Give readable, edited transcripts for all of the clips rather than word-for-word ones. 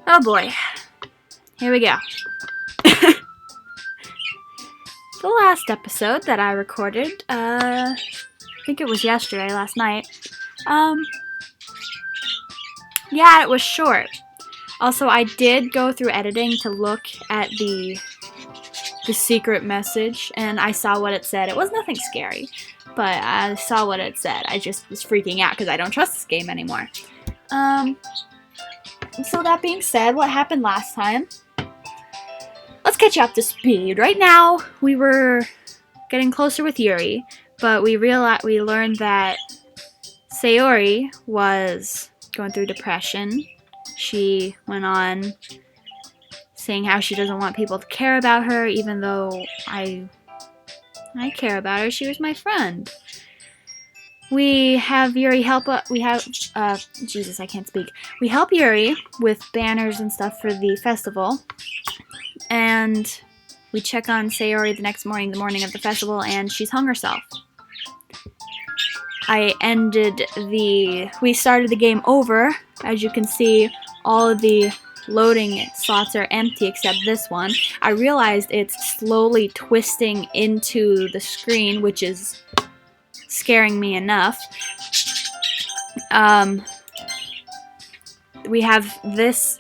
Oh boy. Here we go. The last episode that I recorded, I think it was yesterday, last night. Yeah, it was short. Also, I did go through editing to look at the secret message, and I saw what it said. It was nothing scary, but I saw what it said. I just was freaking out because I don't trust this game anymore. So that being said, what happened last time? Let's catch you up to speed. Right now, we were getting closer with Yuri, but we learned that Sayori was going through depression. She went on saying how she doesn't want people to care about her, even though I care about her. She was my friend. We have Yuri help. Jesus, I can't speak. We help Yuri with banners and stuff for the festival, and we check on Sayori the next morning, the morning of the festival, and she's hung herself. We started the game over. As you can see, all of the loading slots are empty except this one. I realized it's slowly twisting into the screen, which is scaring me enough. We have this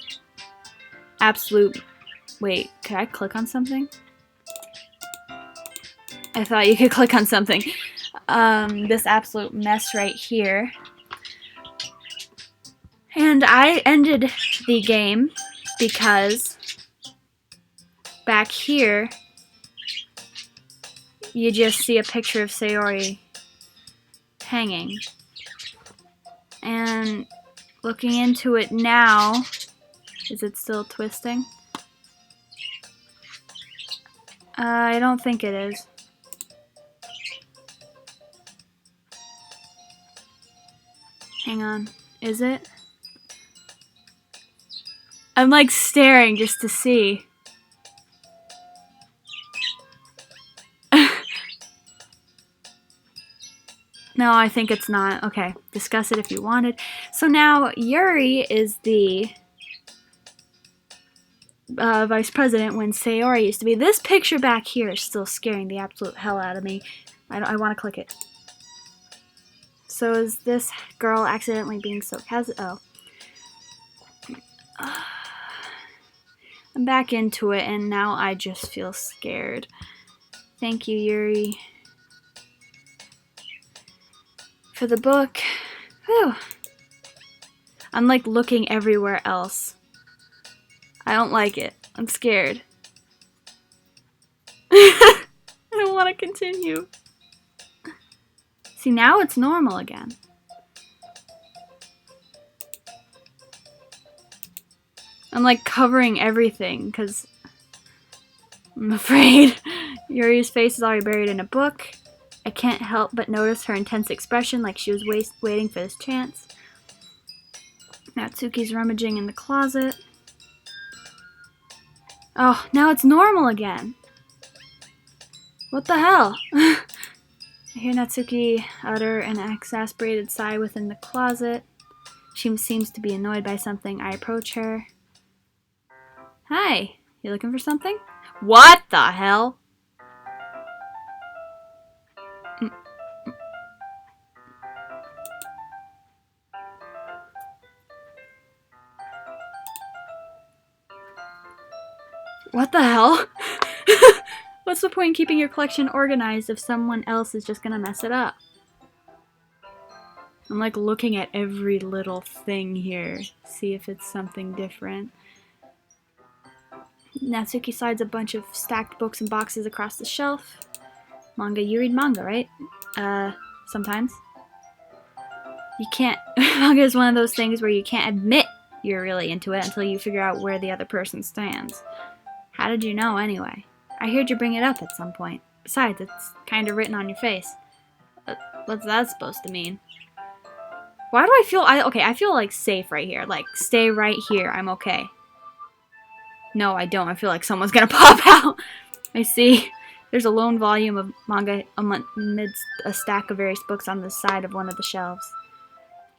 absolute... Wait, could I click on something? I thought you could click on something. This absolute mess right here. And I ended the game because back here you just see a picture of Sayori hanging. And looking into it now, is it still twisting? I don't think it is. Hang on, is it? I'm like staring just to see. No, I think it's not. Okay, discuss it if you wanted. So now Yuri is the vice president when Sayori used to be. This picture back here is still scaring the absolute hell out of me. I want to click it. So is this girl accidentally being so oh. I'm back into it, and now I just feel scared. Thank you, Yuri, for the book. Whew. I'm like looking everywhere else. I don't like it. I'm scared. I don't want to continue. See, now it's normal again. I'm like covering everything because I'm afraid. Yuri's face is already buried in a book. I can't help but notice her intense expression, like she was waiting for this chance. Natsuki's rummaging in the closet. Oh, now it's normal again. What the hell? I hear Natsuki utter an exasperated sigh within the closet. She seems to be annoyed by something. I approach her. Hi, you looking for something? What the hell? What the hell? What's the point in keeping your collection organized if someone else is just gonna mess it up? I'm like looking at every little thing here, see if it's something different. Natsuki slides a bunch of stacked books and boxes across the shelf. Manga, you read manga, right? Sometimes. You can't... Manga is one of those things where you can't admit you're really into it until you figure out where the other person stands. How did you know, anyway? I heard you bring it up at some point. Besides, it's kind of written on your face. What's that supposed to mean? Why do I feel... I feel like safe right here. Like, stay right here. I'm okay. No, I don't. I feel like someone's gonna pop out. I see. There's a lone volume of manga amidst a stack of various books on the side of one of the shelves.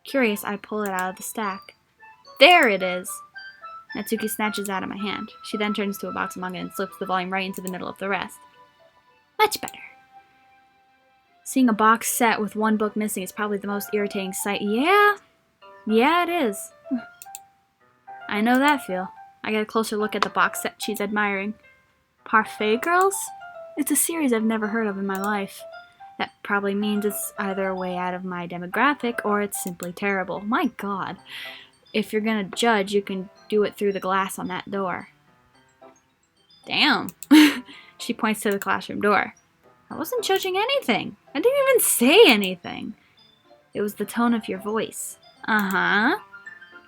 Curious, I pull it out of the stack. There it is! Natsuki snatches out of my hand. She then turns to a box of manga and slips the volume right into the middle of the rest. Much better. Seeing a box set with one book missing is probably the most irritating sight. Yeah, it is. I know that feel. I get a closer look at the box set she's admiring. Parfait Girls? It's a series I've never heard of in my life. That probably means it's either way out of my demographic or it's simply terrible. My god. If you're gonna judge, you can do it through the glass on that door. Damn. She points to the classroom door. I wasn't judging anything. I didn't even say anything. It was the tone of your voice. Uh-huh.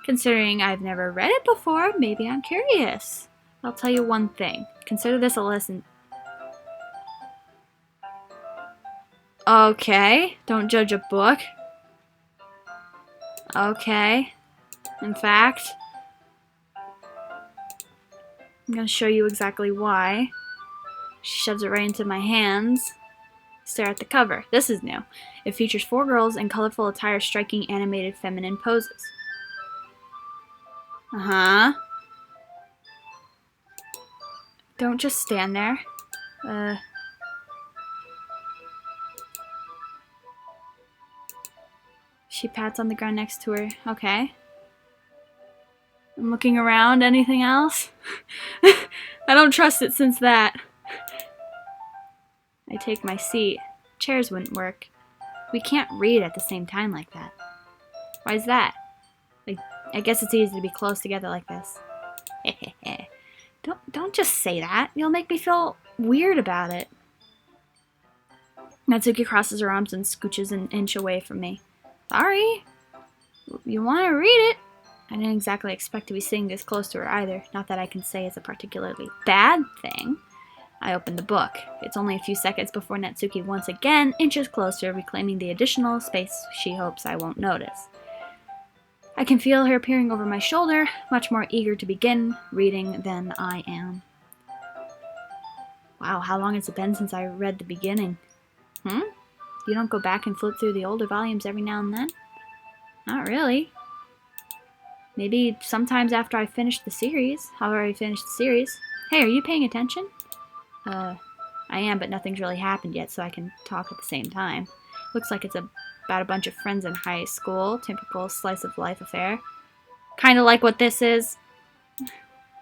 Considering I've never read it before, maybe I'm curious. I'll tell you one thing. Consider this a lesson. Okay. Don't judge a book. Okay. In fact, I'm gonna show you exactly why. She shoves it right into my hands. Stare at the cover. This is new. It features 4 girls in colorful attire striking animated feminine poses. Uh-huh. Don't just stand there. She pats on the ground next to her. Okay. I'm looking around. Anything else? I don't trust it since that. I take my seat. Chairs wouldn't work. We can't read at the same time like that. Why is that? I guess it's easy to be close together like this. Don't just say that. You'll make me feel weird about it. Natsuki crosses her arms and scooches an inch away from me. Sorry. You want to read it? I didn't exactly expect to be sitting this close to her either. Not that I can say it's a particularly bad thing. I open the book. It's only a few seconds before Natsuki once again inches closer, reclaiming the additional space she hopes I won't notice. I can feel her peering over my shoulder, much more eager to begin reading than I am. Wow, how long has it been since I read the beginning? You don't go back and flip through the older volumes every now and then? Not really. Maybe sometimes after I finish the series. However I finished the series. Hey, are you paying attention? I am, but nothing's really happened yet, so I can talk at the same time. Looks like it's about a bunch of friends in high school. Typical slice of life affair. Kind of like what this is.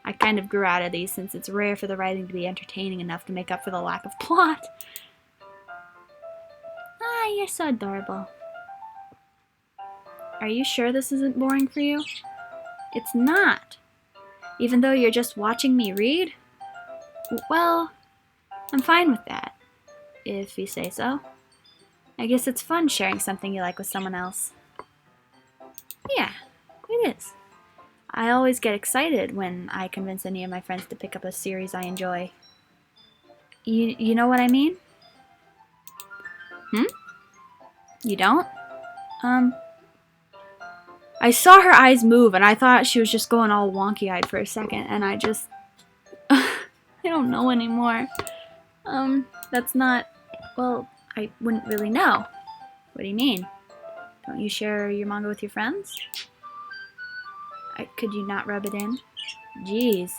I kind of grew out of these since it's rare for the writing to be entertaining enough to make up for the lack of plot. Ah, you're so adorable. Are you sure this isn't boring for you? It's not. Even though you're just watching me read? Well, I'm fine with that, if you say so. I guess it's fun sharing something you like with someone else. Yeah, it is. I always get excited when I convince any of my friends to pick up a series I enjoy. You know what I mean? You don't? I saw her eyes move and I thought she was just going all wonky-eyed for a second, and I just... I don't know anymore. That's not... Well, I wouldn't really know. What do you mean? Don't you share your manga with your friends? Could you not rub it in? Jeez.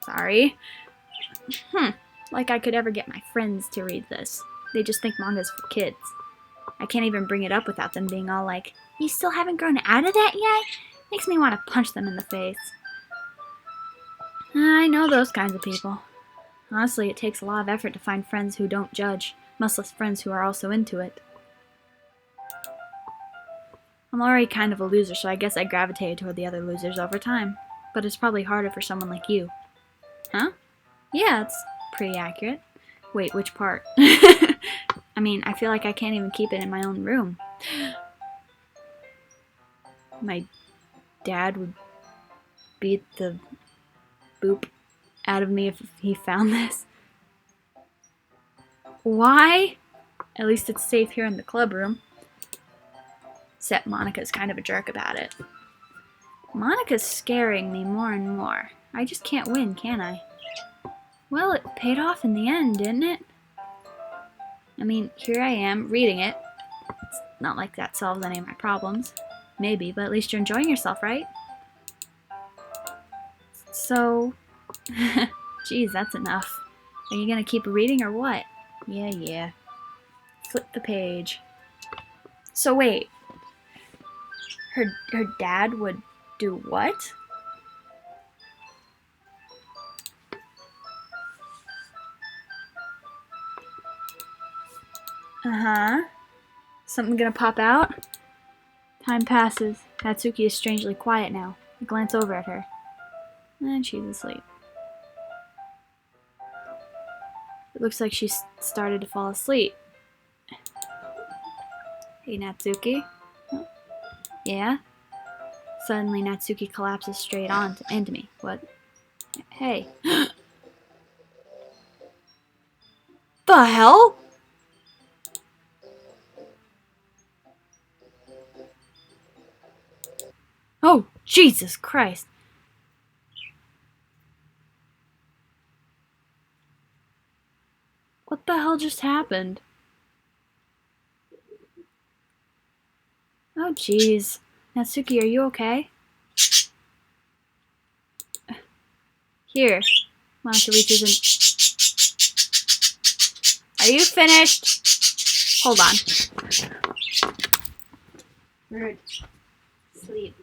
Sorry. Like I could ever get my friends to read this. They just think manga's for kids. I can't even bring it up without them being all like, you still haven't grown out of that yet? Makes me want to punch them in the face. I know those kinds of people. Honestly, it takes a lot of effort to find friends who don't judge, much less friends who are also into it. I'm already kind of a loser, so I guess I gravitated toward the other losers over time. But it's probably harder for someone like you. Huh? Yeah, it's pretty accurate. Wait, which part? I mean, I feel like I can't even keep it in my own room. My dad would beat the boop out of me if he found this. Why? At least it's safe here in the club room. Except Monica's kind of a jerk about it. Monica's scaring me more and more. I just can't win, can I? Well, it paid off in the end, didn't it? I mean, here I am, reading it. It's not like that solves any of my problems. Maybe, but at least you're enjoying yourself, right? So, geez, that's enough. Are you gonna keep reading or what? Yeah. Flip the page. So wait, her dad would do what? Uh-huh. Something gonna pop out? Time passes. Natsuki is strangely quiet now. I glance over at her. And she's asleep. It looks like she's started to fall asleep. Hey, Natsuki. Huh? Yeah? Suddenly, Natsuki collapses straight on into me. What? Hey. The hell? Oh, Jesus Christ. What the hell just happened? Oh, jeez. Natsuki, are you okay? Here. Monica reaches in. Are you finished? Hold on. Rude. Sleep.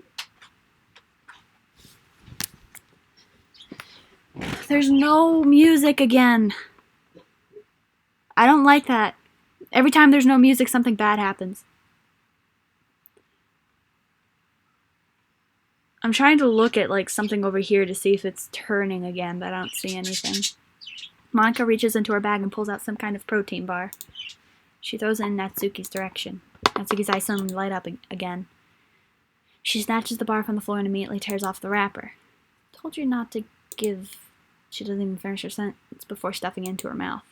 There's no music again. I don't like that. Every time there's no music, something bad happens. I'm trying to look at like something over here to see if it's turning again, but I don't see anything. Monica reaches into her bag and pulls out some kind of protein bar. She throws it in Natsuki's direction. Natsuki's eyes suddenly light up again. She snatches the bar from the floor and immediately tears off the wrapper. Told you not to give... She doesn't even finish her sentence before stuffing it into her mouth.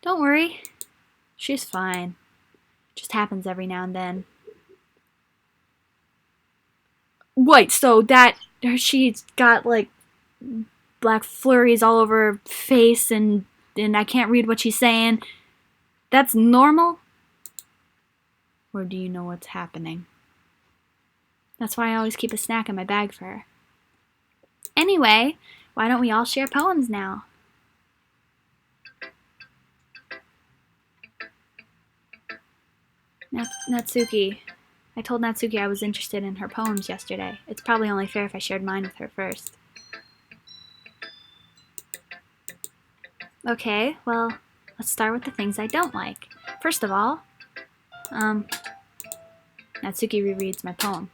Don't worry. She's fine. Just happens every now and then. Wait, so that... She's got, like, black flurries all over her face and I can't read what she's saying. That's normal? Or do you know what's happening? That's why I always keep a snack in my bag for her. Anyway, why don't we all share poems now? Natsuki. I told Natsuki I was interested in her poems yesterday. It's probably only fair if I shared mine with her first. Okay, well, let's start with the things I don't like. First of all, Natsuki rereads my poem.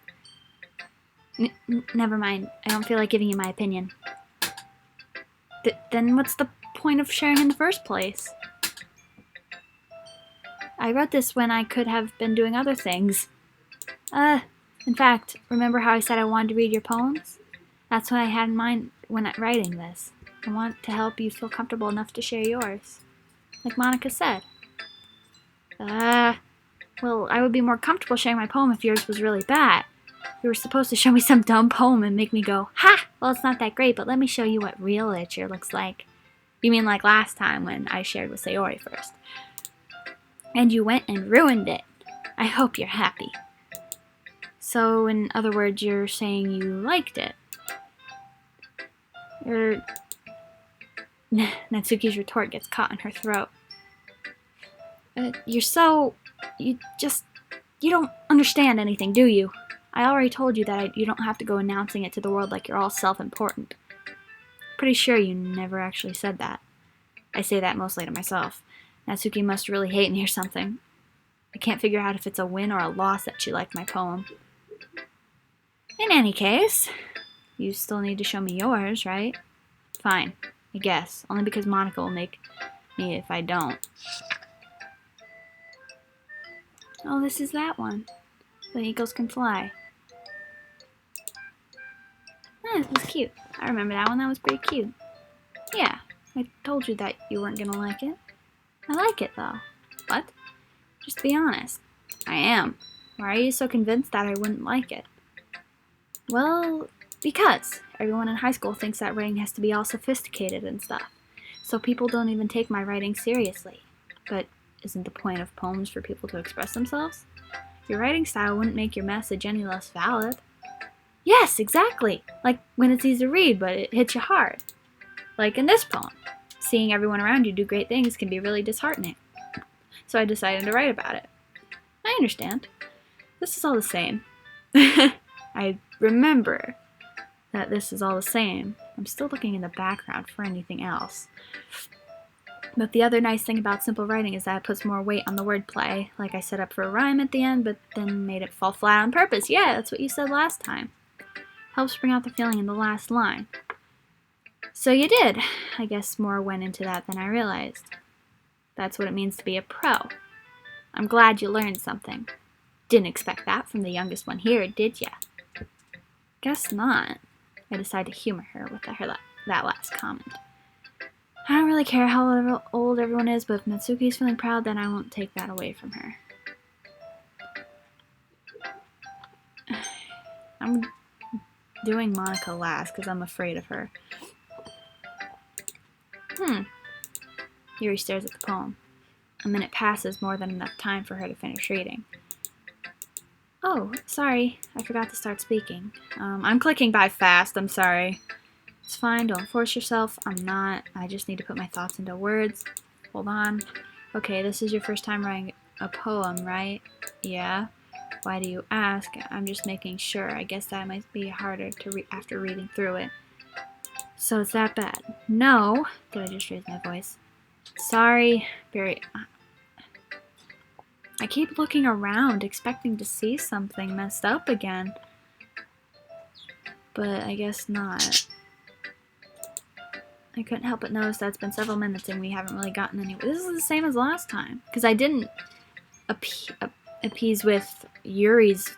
Never mind. I don't feel like giving you my opinion. Then what's the point of sharing in the first place? I wrote this when I could have been doing other things. In fact, remember how I said I wanted to read your poems? That's what I had in mind when writing this. I want to help you feel comfortable enough to share yours. Like Monica said. Well, I would be more comfortable sharing my poem if yours was really bad. You were supposed to show me some dumb poem and make me go, ha! Well, it's not that great, but let me show you what real literature looks like. You mean like last time when I shared with Sayori first. And you went and ruined it. I hope you're happy. So, in other words, you're saying you liked it. Natsuki's retort gets caught in her throat. You don't understand anything, do you? I already told you that you don't have to go announcing it to the world like you're all self-important. Pretty sure you never actually said that. I say that mostly to myself. Natsuki must really hate me or something. I can't figure out if it's a win or a loss that she liked my poem. In any case, you still need to show me yours, right? Fine, I guess. Only because Monica will make me if I don't. Oh, this is that one. The eagles can fly. It was cute. I remember that one. That was pretty cute. Yeah, I told you that you weren't gonna like it. I like it, though. What? Just be honest. I am. Why are you so convinced that I wouldn't like it? Well, because everyone in high school thinks that writing has to be all sophisticated and stuff. So people don't even take my writing seriously. But isn't the point of poems for people to express themselves? Your writing style wouldn't make your message any less valid. Yes, exactly. Like when it's easy to read, but it hits you hard. Like in this poem. Seeing everyone around you do great things can be really disheartening. So I decided to write about it. I understand. This is all the same. I remember that this is all the same. I'm still looking in the background for anything else. But the other nice thing about simple writing is that it puts more weight on the wordplay. Like I set up for a rhyme at the end, but then made it fall flat on purpose. Yeah, that's what you said last time. Helps bring out the feeling in the last line. So you did. I guess more went into that than I realized. That's what it means to be a pro. I'm glad you learned something. Didn't expect that from the youngest one here, did ya? Guess not. I decided to humor her with that last comment. I don't really care how old everyone is, but if Natsuki's feeling proud, then I won't take that away from her. I'm doing Monica last because I'm afraid of her. Yuri stares at the poem. A minute passes, more than enough time for her to finish reading. Oh, sorry. I forgot to start speaking. I'm clicking by fast. I'm sorry. It's fine. Don't force yourself. I'm not. I just need to put my thoughts into words. Hold on. Okay, this is your first time writing a poem, right? Yeah. Why do you ask? I'm just making sure. I guess that might be harder to read after reading through it. So it's that bad? No. Did I just raise my voice? Sorry. I keep looking around, expecting to see something messed up again. But I guess not. I couldn't help but notice that it's been several minutes and we haven't really gotten anywhere. This is the same as last time. Because I didn't appease with Yuri's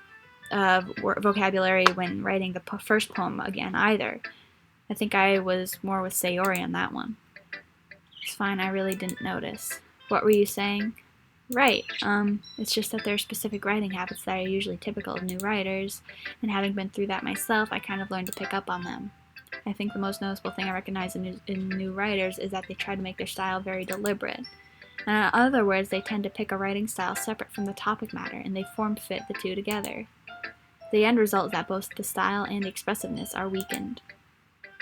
vocabulary when writing the first poem again either. I think I was more with Sayori on that one. It's fine, I really didn't notice. What were you saying? Right, it's just that there are specific writing habits that are usually typical of new writers, and having been through that myself, I kind of learned to pick up on them. I think the most noticeable thing I recognize in new writers is that they try to make their style very deliberate. And in other words, they tend to pick a writing style separate from the topic matter, and they form-fit the two together. The end result is that both the style and the expressiveness are weakened.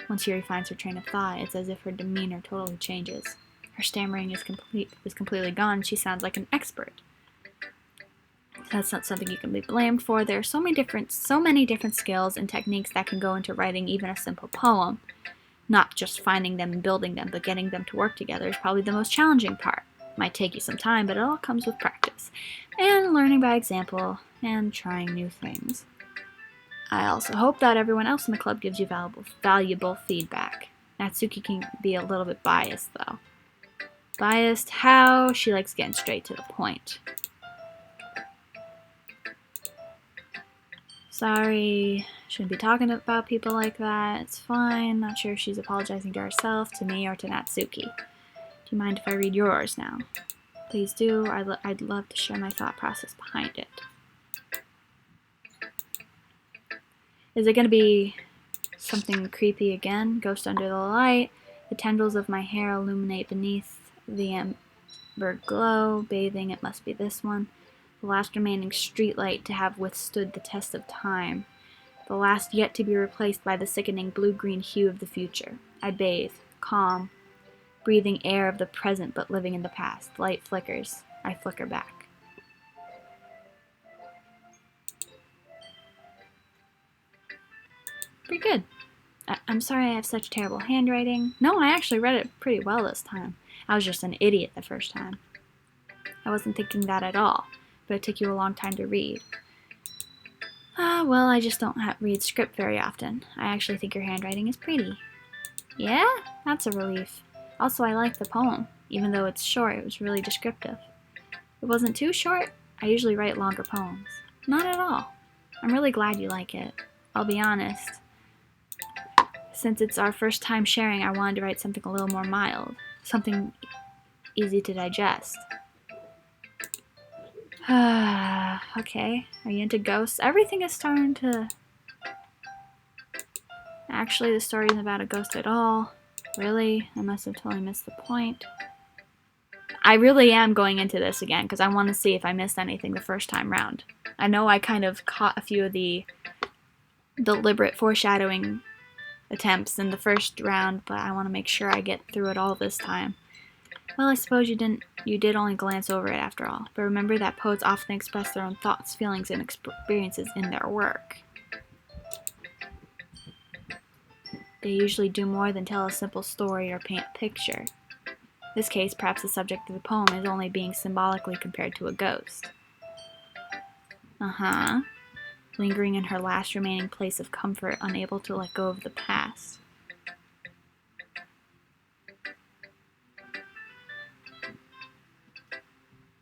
Once Yuri finds her train of thought, it's as if her demeanor totally changes. Her stammering is completely gone. She sounds like an expert. That's not something you can be blamed for. There are so many different skills and techniques that can go into writing even a simple poem. Not just finding them and building them, but getting them to work together is probably the most challenging part. Might take you some time, but it all comes with practice. And learning by example, and trying new things. I also hope that everyone else in the club gives you valuable feedback. Natsuki can be a little bit biased, though. Biased how? She likes getting straight to the point. Sorry, shouldn't be talking about people like that. It's fine. Not sure if she's apologizing to herself, to me, or to Natsuki. Do you mind if I read yours now? Please do. I'd love to share my thought process behind it. Is it going to be something creepy again? Ghost under the light. The tendrils of my hair illuminate beneath the amber glow. Bathing, it must be this one. The last remaining streetlight to have withstood the test of time. The last yet to be replaced by the sickening blue-green hue of the future. I bathe, calm, breathing air of the present but living in the past. Light flickers. I flicker back. Pretty good. I'm sorry I have such terrible handwriting. No, I actually read it pretty well this time. I was just an idiot the first time. I wasn't thinking that at all, but it took you a long time to read. Well, I just don't read script very often. I actually think your handwriting is pretty. Yeah? That's a relief. Also, I like the poem. Even though it's short, it was really descriptive. It wasn't too short. I usually write longer poems. Not at all. I'm really glad you like it. I'll be honest. Since it's our first time sharing, I wanted to write something a little more mild. Something easy to digest. Okay, are you into ghosts? Everything is starting to... Actually, the story isn't about a ghost at all. Really? I must have totally missed the point. I really am going into this again, because I want to see if I missed anything the first time round. I know I kind of caught a few of the deliberate foreshadowing attempts in the first round, but I want to make sure I get through it all this time. Well, I suppose you did only glance over it after all. But remember that poets often express their own thoughts, feelings, and experiences in their work. They usually do more than tell a simple story or paint a picture. In this case, perhaps the subject of the poem is only being symbolically compared to a ghost. Lingering in her last remaining place of comfort, unable to let go of the past.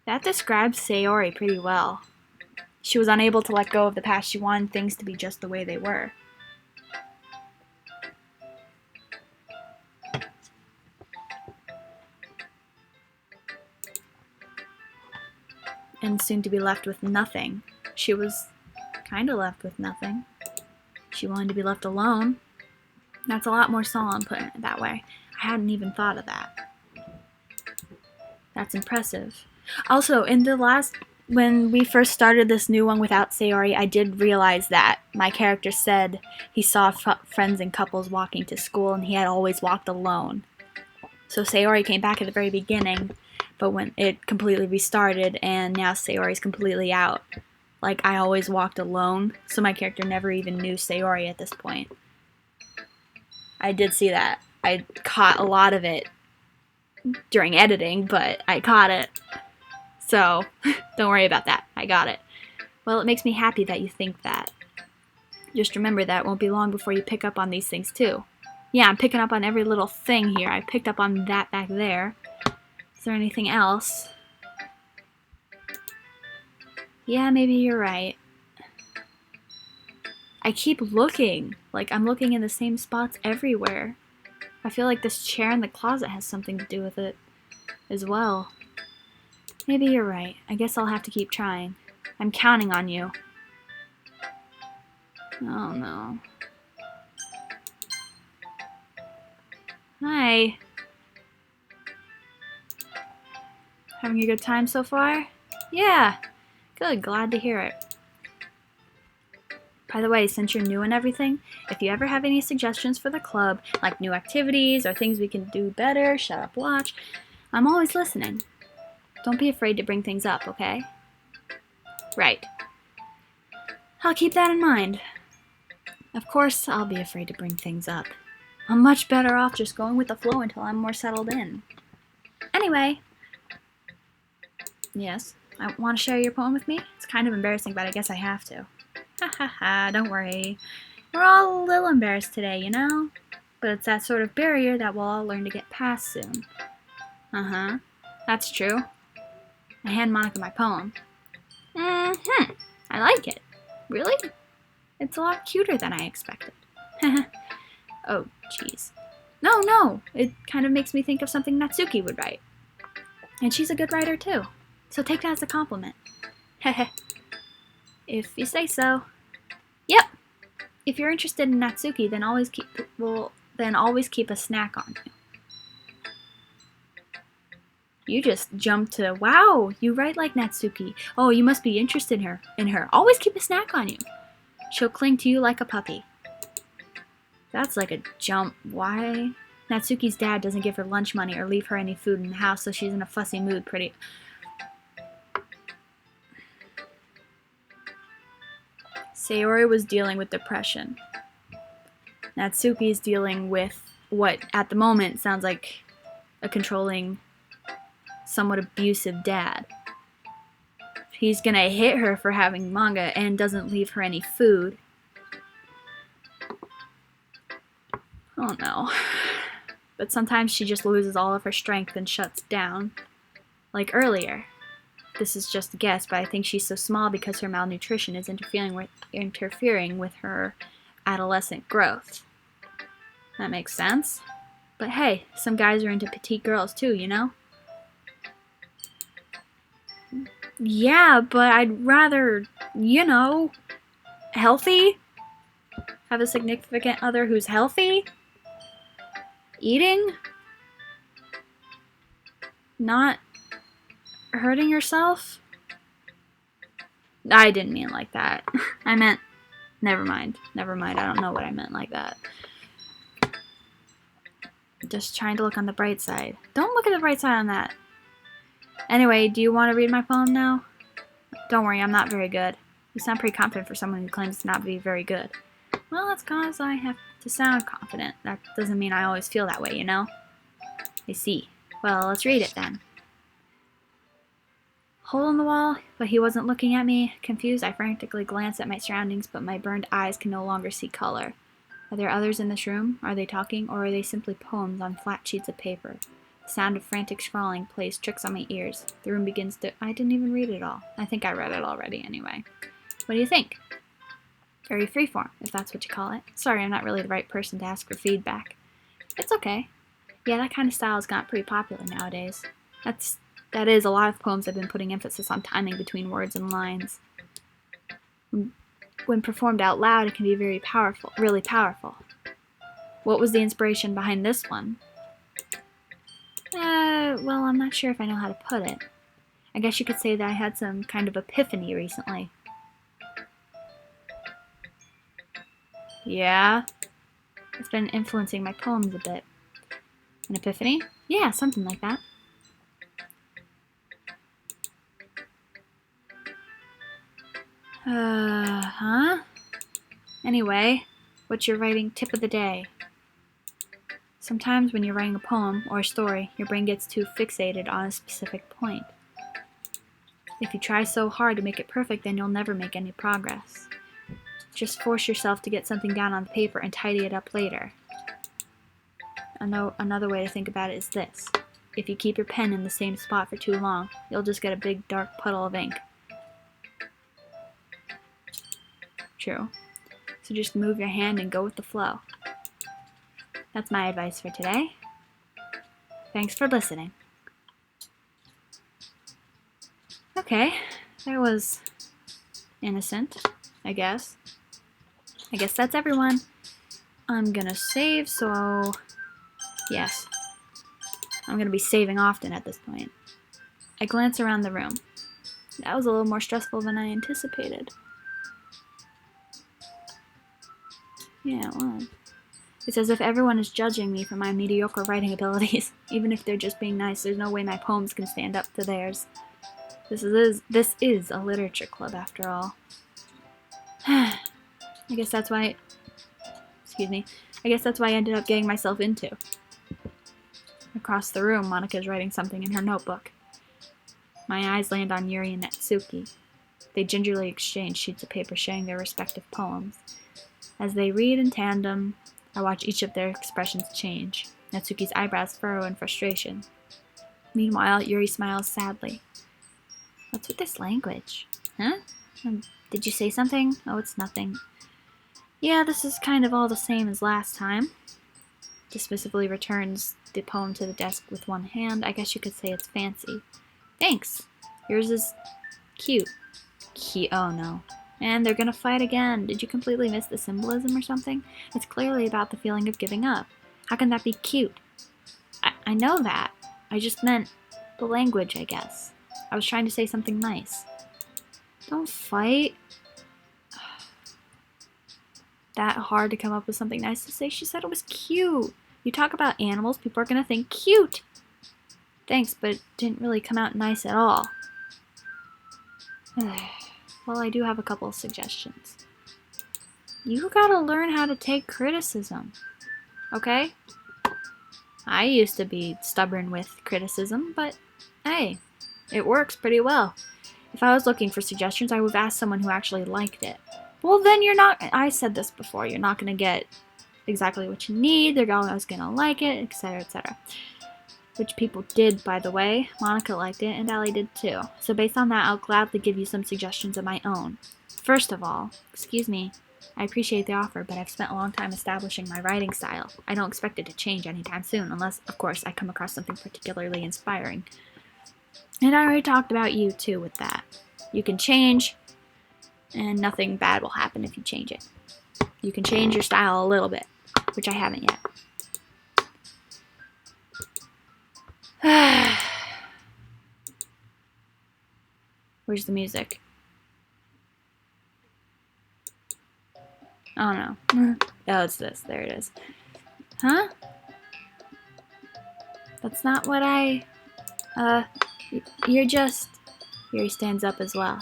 That describes Sayori pretty well. She was unable to let go of the past. She wanted things to be just the way they were. And soon to be left with nothing. She was kind of left with nothing. She wanted to be left alone. That's a lot more solemn putting it that way. I hadn't even thought of that. That's impressive. Also, when we first started this new one without Sayori, I did realize that my character said he saw friends and couples walking to school and he had always walked alone. So Sayori came back at the very beginning, but when it completely restarted and now Sayori's completely out. Like, I always walked alone, so my character never even knew Sayori at this point. I did see that. I caught a lot of it during editing, but I caught it. So, don't worry about that. I got it. Well, it makes me happy that you think that. Just remember that it won't be long before you pick up on these things, too. Yeah, I'm picking up on every little thing here. I picked up on that back there. Is there anything else? Yeah, maybe you're right. I keep looking. Like, I'm looking in the same spots everywhere. I feel like this chair in the closet has something to do with it as well. Maybe you're right. I guess I'll have to keep trying. I'm counting on you. Oh, no. Hi. Having a good time so far? Yeah. Good, glad to hear it. By the way, since you're new and everything, if you ever have any suggestions for the club, like new activities or things we can do better, shut up, watch, I'm always listening. Don't be afraid to bring things up, okay? Right. I'll keep that in mind. Of course, I'll be afraid to bring things up. I'm much better off just going with the flow until I'm more settled in. Anyway. Yes, I want to share your poem with me? It's kind of embarrassing, but I guess I have to. Ha ha ha, don't worry. We're all a little embarrassed today, you know? But it's that sort of barrier that we'll all learn to get past soon. That's true. I hand Monica my poem. I like it. Really? It's a lot cuter than I expected. Oh, jeez. No, it kind of makes me think of something Natsuki would write. And she's a good writer too, so take that as a compliment. Heh. If you say so. Yep. If you're interested in Natsuki, then always keep a snack on you. You just jumped to, wow, you write like Natsuki. Oh, you must be interested in her. Always keep a snack on you. She'll cling to you like a puppy. That's like a jump. Why? Natsuki's dad doesn't give her lunch money or leave her any food in the house, so she's in a fussy mood pretty... Sayori was dealing with depression. Natsuki's dealing with what, at the moment, sounds like a controlling, somewhat abusive dad. He's gonna hit her for having manga and doesn't leave her any food. Oh no. But sometimes she just loses all of her strength and shuts down. Like earlier. This is just a guess, but I think she's so small because her malnutrition is interfering with her adolescent growth. That makes sense. But hey, some guys are into petite girls too, you know? Yeah, but I'd rather, you know, healthy? Have a significant other who's healthy? Eating? Not hurting yourself? I didn't mean like that. I meant Never mind. Never mind. I don't know what I meant like that. Just trying to look on the bright side. Don't look at the bright side on that. Anyway, do you want to read my poem now? Don't worry, I'm not very good. You sound pretty confident for someone who claims to not be very good. Well, that's because I have to sound confident. That doesn't mean I always feel that way, you know? I see. Well, let's read it then. Hole in the wall, but he wasn't looking at me. Confused, I frantically glanced at my surroundings, but my burned eyes can no longer see color. Are there others in this room? Are they talking, or are they simply poems on flat sheets of paper? The sound of frantic scrawling plays tricks on my ears. The room begins to... I didn't even read it all. I think I read it already anyway. What do you think? Very freeform, if that's what you call it. Sorry, I'm not really the right person to ask for feedback. It's okay. Yeah, that kind of style has gotten pretty popular nowadays. That is, a lot of poems have been putting emphasis on timing between words and lines. When performed out loud, it can be very powerful, really powerful. What was the inspiration behind this one? Well, I'm not sure if I know how to put it. I guess you could say that I had some kind of epiphany recently. Yeah? It's been influencing my poems a bit. An epiphany? Yeah, something like that. Huh? Anyway, what's your writing tip of the day? Sometimes when you're writing a poem or a story, your brain gets too fixated on a specific point. If you try so hard to make it perfect, then you'll never make any progress. Just force yourself to get something down on the paper and tidy it up later. Another way to think about it is this. If you keep your pen in the same spot for too long, you'll just get a big dark puddle of ink. True. So just move your hand and go with the flow. That's my advice for today. Thanks for listening. Okay, that was innocent, I guess. I guess that's everyone. I'm gonna save, so yes. I'm gonna be saving often at this point. I glance around the room. That was a little more stressful than I anticipated. Yeah, it was. It's as if everyone is judging me for my mediocre writing abilities. Even if they're just being nice, there's no way my poems can stand up to theirs. This is a literature club, after all. I guess that's why... Excuse me. I guess that's why I ended up getting myself into. Across the room, Monika's writing something in her notebook. My eyes land on Yuri and Natsuki. They gingerly exchange sheets of paper sharing their respective poems. As they read in tandem, I watch each of their expressions change. Natsuki's eyebrows furrow in frustration. Meanwhile, Yuri smiles sadly. What's with this language? Huh? Did you say something? Oh, it's nothing. Yeah, this is kind of all the same as last time. Dismissively returns the poem to the desk with one hand. I guess you could say it's fancy. Thanks. Yours is cute. Oh no. And they're gonna fight again. Did you completely miss the symbolism or something? It's clearly about the feeling of giving up. How can that be cute? I know that. I just meant the language, I guess. I was trying to say something nice. Don't fight. That hard to come up with something nice to say? She said it was cute. You talk about animals, people are gonna think cute. Thanks, but it didn't really come out nice at all. Well, I do have a couple of suggestions. You gotta learn how to take criticism, okay? I used to be stubborn with criticism, but hey, it works pretty well. If I was looking for suggestions, I would have asked someone who actually liked it. Well, then you're not, I said this before, you're not gonna get exactly what you need, they're always gonna like it, etc., etc. Which people did, by the way. Monika liked it, and Allie did too. So based on that, I'll gladly give you some suggestions of my own. First of all, excuse me, I appreciate the offer, but I've spent a long time establishing my writing style. I don't expect it to change anytime soon, unless, of course, I come across something particularly inspiring. And I already talked about you, too, with that. You can change, and nothing bad will happen if you change it. You can change your style a little bit, which I haven't yet. Where's the music? Oh no. Oh, it's this. There it is. Huh? That's not what I... You're just... Yuri stands up as well.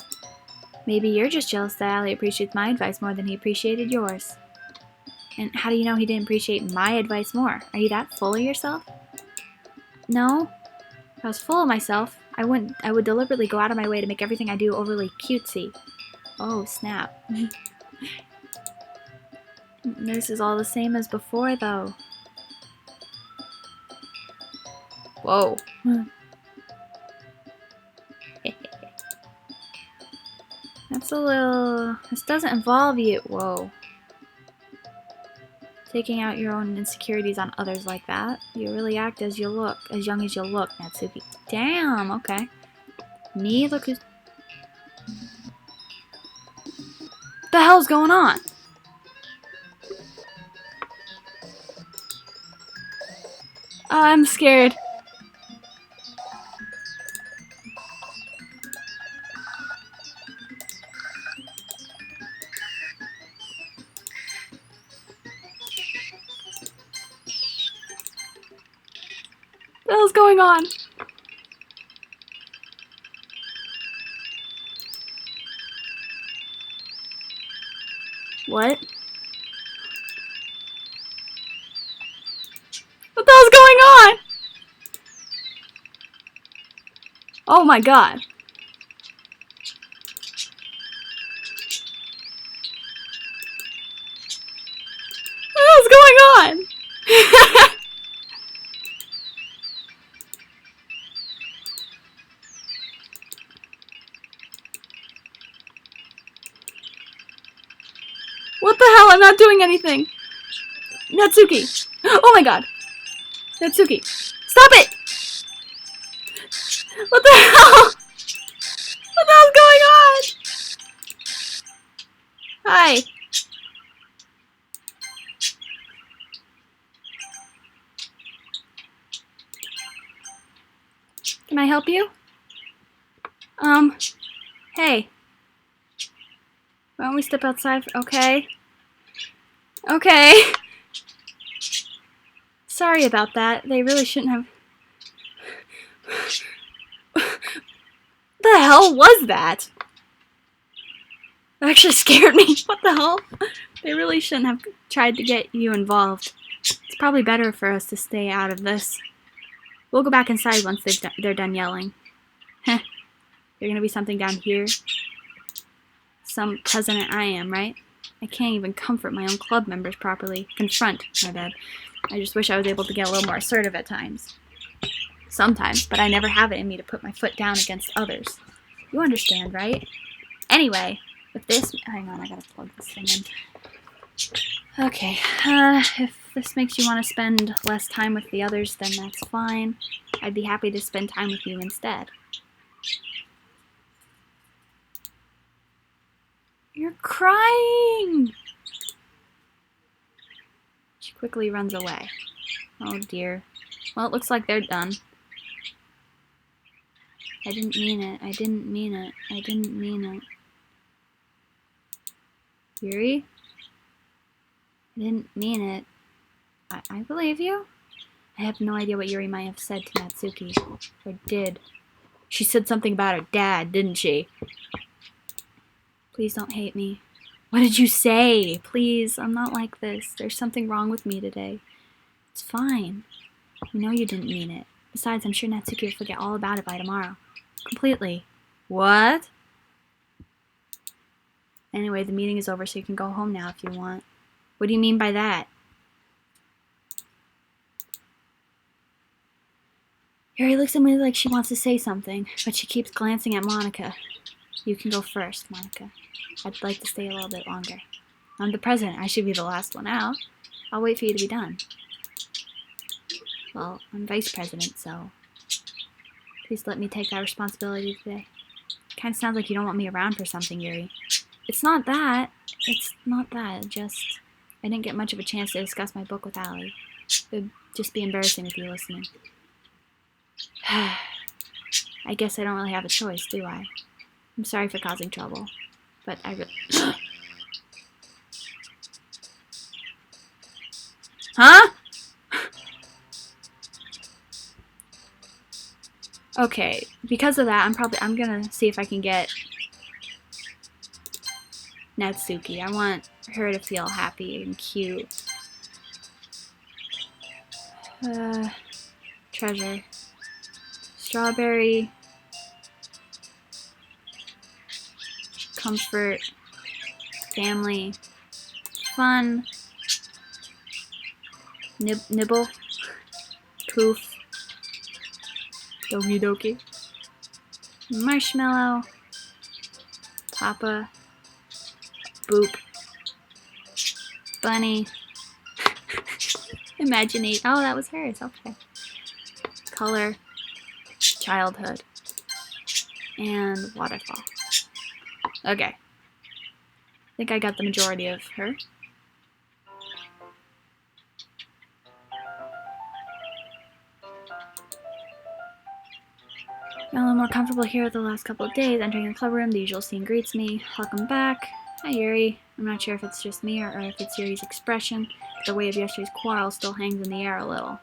Maybe you're just jealous that Allie appreciates my advice more than he appreciated yours. And how do you know he didn't appreciate my advice more? Are you that full of yourself? No. If I was full of myself, I would deliberately go out of my way to make everything I do overly cutesy. Oh, snap. This is all the same as before, though. Whoa. That's a little... This doesn't involve you. Whoa. Taking out your own insecurities on others like that. You really act as you look, as young as you look, Natsuki. Damn, okay. Me, look who's... What the hell's going on? I'm scared. What the hell's going on? What? What the hell's going on? Oh my god. What the hell's going on? What the hell? I'm not doing anything. Natsuki. Oh my god. Natsuki. Stop it! What the hell? What the hell's going on? Hi. Can I help you? Hey. Why don't we step outside? Okay. Okay. Sorry about that. They really shouldn't have... The hell was that? That actually scared me. What the hell? They really shouldn't have tried to get you involved. It's probably better for us to stay out of this. We'll go back inside once they're done yelling. Heh. You're gonna be something down here. Some president I am, right? I can't even comfort my own club members properly. Confront, my bad. I just wish I was able to get a little more assertive at times. Sometimes, but I never have it in me to put my foot down against others. You understand, right? Anyway, if this... Hang on, I gotta plug this thing in. Okay, if this makes you want to spend less time with the others, then that's fine. I'd be happy to spend time with you instead. You're crying! She quickly runs away. Oh dear. Well, it looks like they're done. I didn't mean it. I didn't mean it. I didn't mean it. Yuri? I didn't mean it. I believe you. I have no idea what Yuri might have said to Natsuki. Or did. She said something about her dad, didn't she? Please don't hate me. What did you say? Please, I'm not like this. There's something wrong with me today. It's fine. We know you didn't mean it. Besides, I'm sure Natsuki will forget all about it by tomorrow. Completely. What? Anyway, the meeting is over, so you can go home now if you want. What do you mean by that? Yuri looks at me like she wants to say something, but she keeps glancing at Monica. You can go first, Monica. I'd like to stay a little bit longer. I'm the president. I should be the last one out. I'll wait for you to be done. Well, I'm vice president, so please let me take that responsibility today. Kind of sounds like you don't want me around for something, Yuri. It's not that. It's not that. Just, I didn't get much of a chance to discuss my book with Allie. It would just be embarrassing with you listening. I guess I don't really have a choice, do I? I'm sorry for causing trouble, but I really... Huh? Okay, because of that, I'm gonna see if I can get Natsuki. I want her to feel happy and cute. Treasure. Strawberry. Comfort. Family. Fun. Nibble. Poof. Doki Doki. Marshmallow. Papa. Boop. Bunny. Imaginate. Oh, that was hers. Okay. Color. Childhood. And waterfall. Okay. I think I got the majority of her. Feeling a little more comfortable here the last couple of days. Entering the club room, the usual scene greets me. Welcome back. Hi, Yuri. I'm not sure if it's just me or if it's Yuri's expression, but the weight of yesterday's quarrel still hangs in the air a little.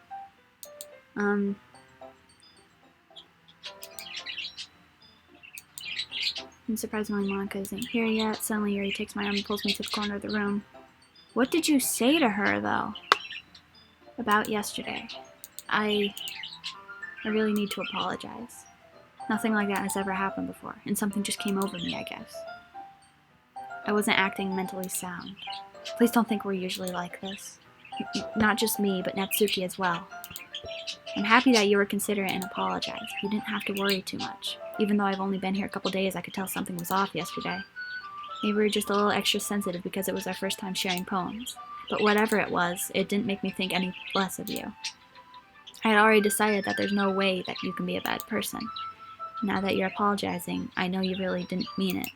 And surprisingly, Monica isn't here yet. Suddenly, Yuri takes my arm and pulls me to the corner of the room. What did you say to her, though? About yesterday. I really need to apologize. Nothing like that has ever happened before, and something just came over me, I guess. I wasn't acting mentally sound. Please don't think we're usually like this. Not just me, but Natsuki as well. I'm happy that you were considerate and apologized. You didn't have to worry too much. Even though I've only been here a couple days, I could tell something was off yesterday. Maybe we were just a little extra sensitive because it was our first time sharing poems. But whatever it was, it didn't make me think any less of you. I had already decided that there's no way that you can be a bad person. Now that you're apologizing, I know you really didn't mean it.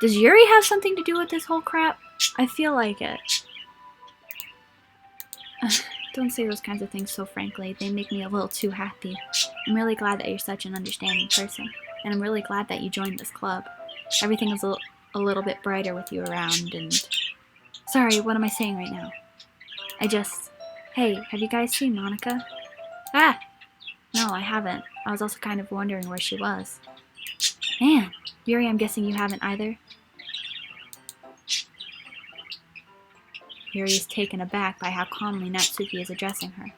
Does Yuri have something to do with this whole crap? I feel like it. Don't say those kinds of things so frankly. They make me a little too happy. I'm really glad that you're such an understanding person. And I'm really glad that you joined this club. Everything is a little bit brighter with you around and... Sorry, what am I saying right now? Hey, have you guys seen Monica? Ah! No, I haven't. I was also kind of wondering where she was. Man, Yuri, I'm guessing you haven't either? Yuri is taken aback by how calmly Natsuki is addressing her.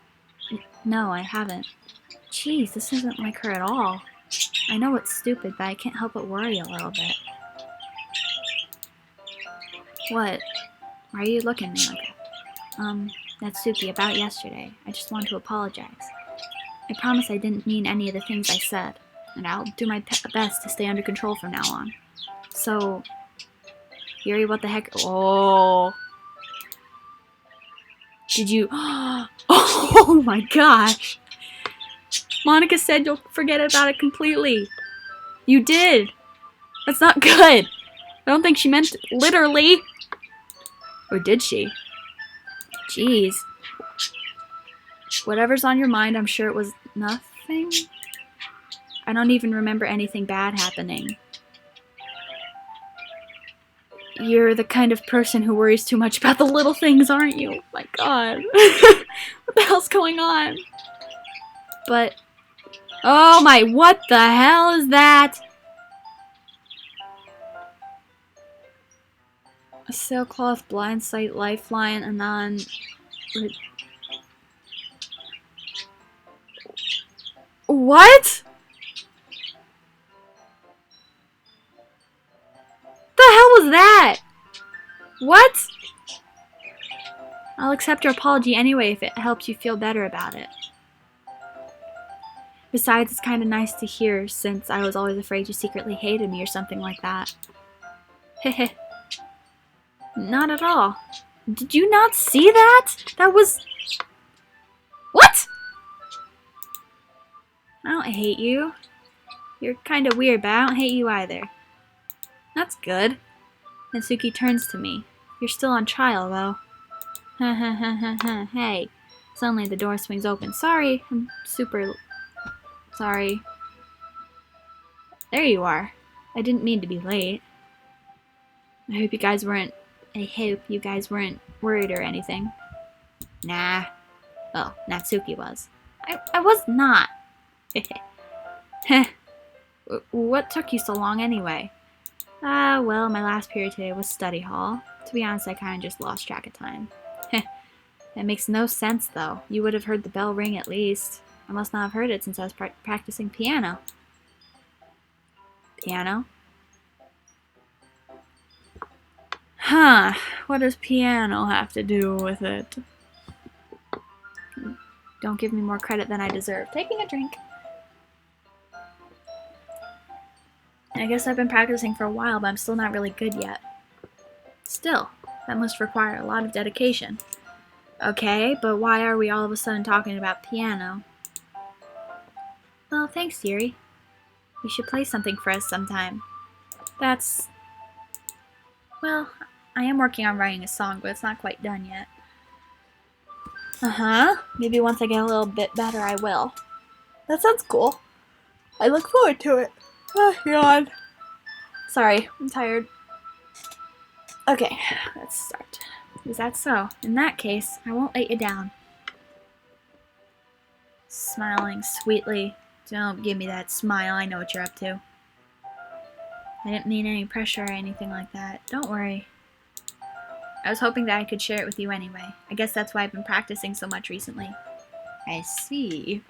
No, I haven't. Jeez, this isn't like her at all. I know it's stupid, but I can't help but worry a little bit. What? Why are you looking at me like that? Natsuki, about yesterday. I just want to apologize. I promise I didn't mean any of the things I said, and I'll do my best to stay under control from now on. So, Yuri, what the heck? Oh. Did you... Oh my gosh. Monica said you'll forget about it completely. You did. That's not good. I don't think she meant it literally. Or did she? Jeez. Whatever's on your mind, I'm sure it was nothing. I don't even remember anything bad happening. You're the kind of person who worries too much about the little things, aren't you? My God. What the hell's going on? But... Oh my... What the hell is that? A sailcloth, blind sight, lifeline, Anon... What? The hell was that? What? I'll accept your apology anyway if it helps you feel better about it. Besides, it's kind of nice to hear since I was always afraid you secretly hated me or something like that. Heh. Not at all. Did you not see that? That was... What? I don't hate you. You're kind of weird, but I don't hate you either. That's good. Natsuki turns to me. You're still on trial, though. Hey. Suddenly the door swings open. Sorry, I'm super... Sorry. There you are. I didn't mean to be late. I hope you guys weren't I hope you guys weren't worried or anything. Nah. Well, Natsuki was. I was not. Heh. What took you so long anyway? Well, my last period today was study hall. To be honest, I kind of just lost track of time. Heh. That makes no sense, though. You would have heard the bell ring at least. I must not have heard it since I was practicing piano. Piano? Huh. What does piano have to do with it? Don't give me more credit than I deserve. Taking a drink. I guess I've been practicing for a while, but I'm still not really good yet. Still, that must require a lot of dedication. Okay, but why are we all of a sudden talking about piano? Well, thanks, Yuri. You should play something for us sometime. That's... Well, I am working on writing a song, but it's not quite done yet. Uh-huh. Maybe once I get a little bit better, I will. That sounds cool. I look forward to it. Oh, yawn. Sorry, I'm tired. Okay, let's start. Is that so? In that case, I won't let you down. Smiling sweetly. Don't give me that smile, I know what you're up to. I didn't mean any pressure or anything like that. Don't worry. I was hoping that I could share it with you anyway. I guess that's why I've been practicing so much recently. I see.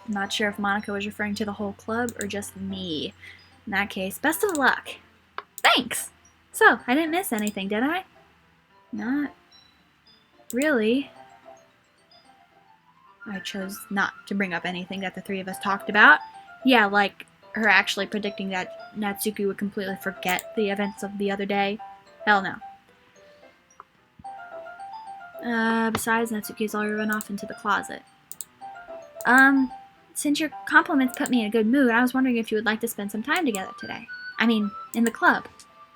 I'm not sure if Monica was referring to the whole club or just me. In that case, best of luck. Thanks! So, I didn't miss anything, did I? Not really. I chose not to bring up anything that the three of us talked about. Yeah, like her actually predicting that Natsuki would completely forget the events of the other day. Hell no. Besides, Natsuki's already run off into the closet. Since your compliments put me in a good mood, I was wondering if you would like to spend some time together today. I mean, in the club.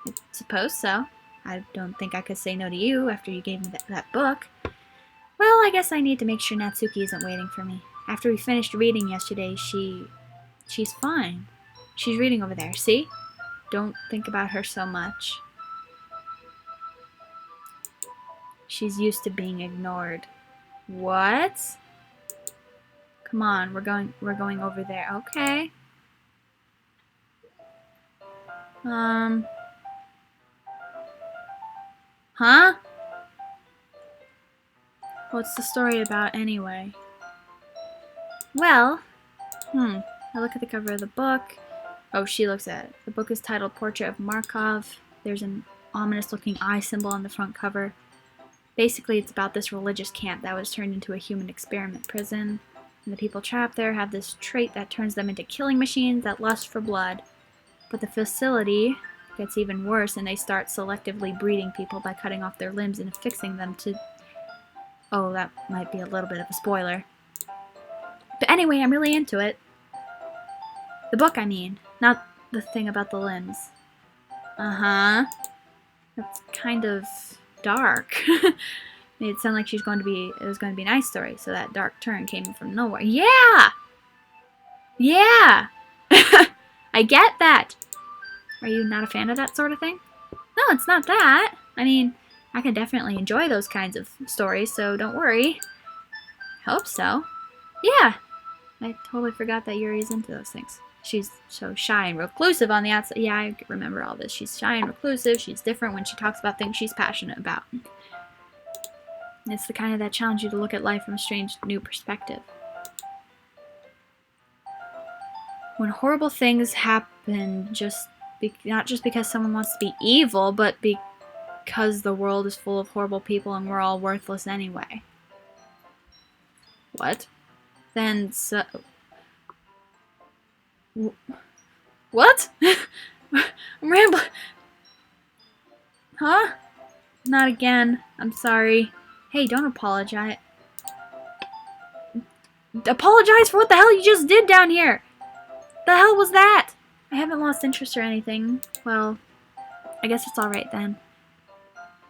I suppose so. I don't think I could say no to you after you gave me that book. Well, I guess I need to make sure Natsuki isn't waiting for me. After we finished reading yesterday, she's fine. She's reading over there, see? Don't think about her so much. She's used to being ignored. What? Come on, we're going over there. Okay. Huh? What's the story about anyway? Well, I look at the cover of the book. Oh, she looks at it. The book is titled Portrait of Markov. There's an ominous looking eye symbol on the front cover. Basically, it's about this religious camp that was turned into a human experiment prison. And the people trapped there have this trait that turns them into killing machines that lust for blood. But the facility gets even worse, and they start selectively breeding people by cutting off their limbs and affixing them to... Oh, that might be a little bit of a spoiler. But anyway, I'm really into it. The book, I mean. Not the thing about the limbs. Uh-huh. That's kind of dark. Made it sound like it was going to be a nice story, so that dark turn came from nowhere. Yeah! Yeah! I get that! Are you not a fan of that sort of thing? No, it's not that. I mean, I can definitely enjoy those kinds of stories, so don't worry. Hope so. Yeah! I totally forgot that Yuri's into those things. She's so shy and reclusive on the outside. Yeah, I remember all this. She's shy and reclusive. She's different when she talks about things she's passionate about. It's the kind of that challenge you to look at life from a strange new perspective. When horrible things happen, not just because someone wants to be evil, but because the world is full of horrible people and we're all worthless anyway. What? Then so... What? I'm rambling. Huh? Not again. I'm sorry. Hey, don't apologize. Apologize for what the hell you just did down here? The hell was that? I haven't lost interest or anything. Well, I guess it's alright then.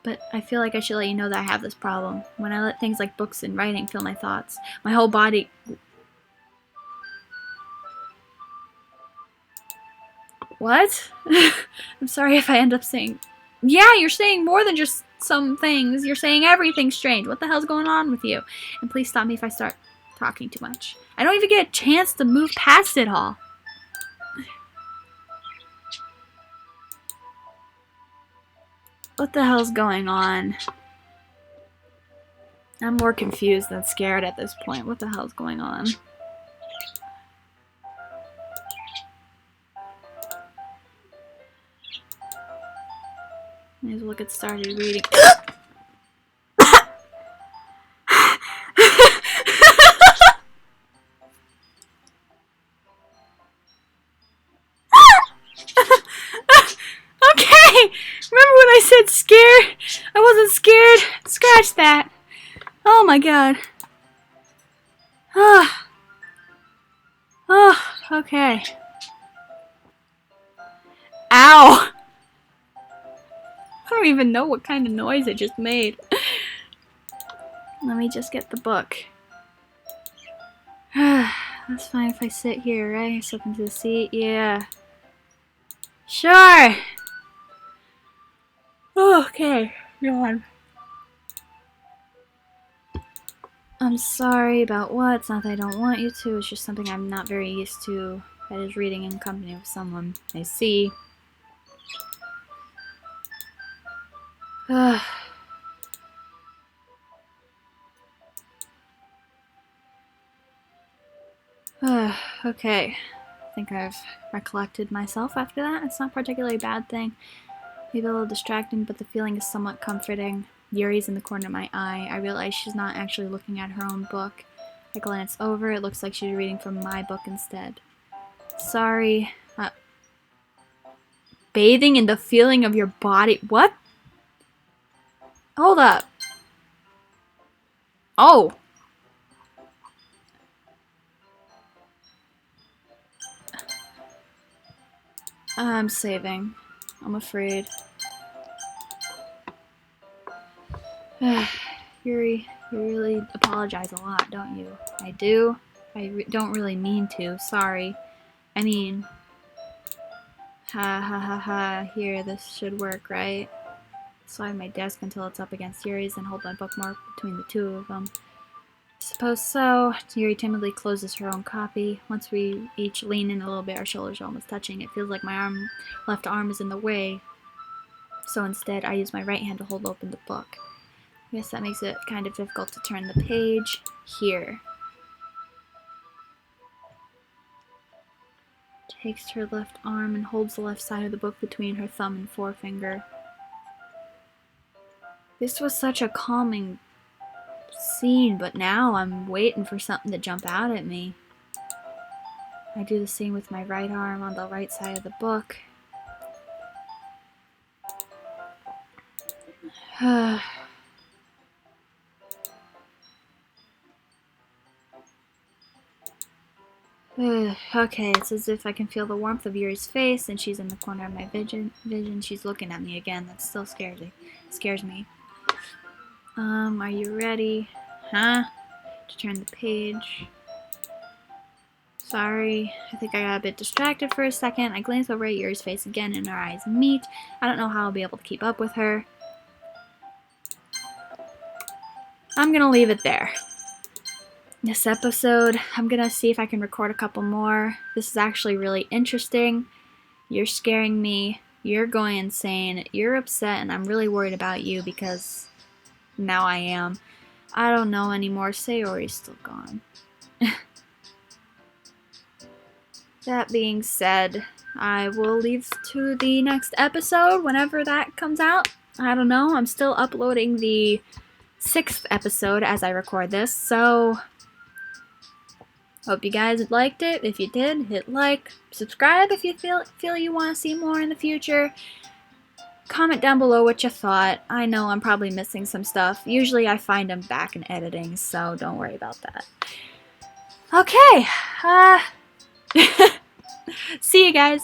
But I feel like I should let you know that I have this problem. When I let things like books and writing fill my thoughts, my whole body... What? I'm sorry if I end up saying... Yeah, you're saying more than just some things. You're saying everything strange. What the hell's going on with you? And please stop me if I start talking too much. I don't even get a chance to move past it all. What the hell's going on? I'm more confused than scared at this point. What the hell's going on? May as well get started reading. Okay! Remember when I said scared? I wasn't scared. Scratch that. Oh my god. Oh, okay. Ow! I don't even know what kind of noise it just made. Let me just get the book. That's fine if I sit here, right? Slip into the seat. Yeah. Sure! Okay. Go on. I'm sorry about what? It's not that I don't want you to. It's just something I'm not very used to. That is reading in company with someone I see. Okay. I think I've recollected myself after that. It's not particularly a bad thing. Maybe a little distracting, but the feeling is somewhat comforting. Yuri's in the corner of my eye. I realize she's not actually looking at her own book. I glance over. It looks like she's reading from my book instead. Sorry. Bathing in the feeling of your body. What? Hold up. Oh. I'm saving. I'm afraid. Yuri, you really apologize a lot, don't you? I do. I don't really mean to. Sorry. I mean... Ha ha ha ha. Here, this should work, right? Slide my desk until it's up against Yuri's and hold my bookmark between the two of them. Suppose so. Yuri timidly closes her own copy. Once we each lean in a little bit, our shoulders are almost touching. It feels like my left arm is in the way. So instead, I use my right hand to hold open the book. I guess that makes it kind of difficult to turn the page. Here. Takes her left arm and holds the left side of the book between her thumb and forefinger. This was such a calming scene, but now I'm waiting for something to jump out at me. I do the same with my right arm on the right side of the book. Okay, it's as if I can feel the warmth of Yuri's face, and she's in the corner of my vision. She's looking at me again. That still scares me. Are you ready? Huh? To turn the page. Sorry, I think I got a bit distracted for a second. I glance over at Yuri's face again, and our eyes meet. I don't know how I'll be able to keep up with her. I'm gonna leave it there. This episode, I'm gonna see if I can record a couple more. This is actually really interesting. You're scaring me. You're going insane. You're upset, and I'm really worried about you because now I am. I don't know anymore. Sayori's still gone. That being said, I will leave to the next episode whenever that comes out. I don't know. I'm still uploading the 6th episode as I record this, so hope you guys liked it. If you did, hit like, subscribe if you feel you want to see more in the future. Comment down below what you thought. I know I'm probably missing some stuff. Usually I find them back in editing, so don't worry about that. Okay, see you guys.